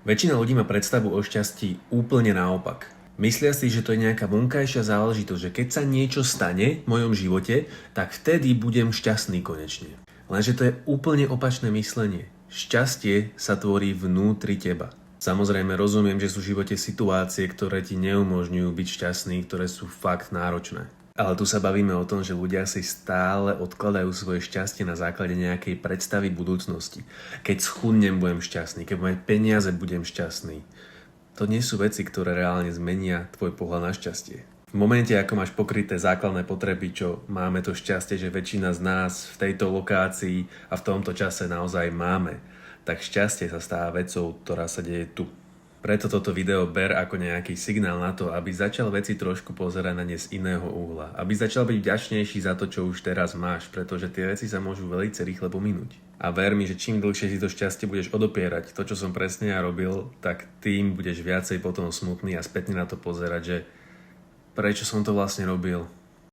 Väčšina ľudí má predstavu o šťastí úplne naopak. Myslia si, že to je nejaká vonkajšia záležitosť, že keď sa niečo stane v mojom živote, tak vtedy budem šťastný konečne. Lenže to je úplne opačné myslenie. Šťastie sa tvorí vnútri teba. Samozrejme rozumiem, že sú v živote situácie, ktoré ti neumožňujú byť šťastný, ktoré sú fakt náročné. Ale tu sa bavíme o tom, že ľudia si stále odkladajú svoje šťastie na základe nejakej predstavy budúcnosti. Keď schudnem, budem šťastný, keď budem mať peniaze, budem šťastný. To nie sú veci, ktoré reálne zmenia tvoj pohľad na šťastie. V momente, ako máš pokryté základné potreby, čo máme to šťastie, že väčšina z nás v tejto lokácii a v tomto čase naozaj máme, tak šťastie sa stáva vecou, ktorá sa deje tu. Preto toto video ber ako nejaký signál na to, aby začal veci trošku pozerať na ne z iného uhla. Aby začal byť vďačnejší za to, čo už teraz máš, pretože tie veci sa môžu veľmi rýchle pominúť. A ver mi, že čím dlhšie si to šťastie budeš odopierať, to, čo som presne ja robil, tak tým budeš viacej potom smutný a spätne na to pozerať, že prečo som to vlastne robil.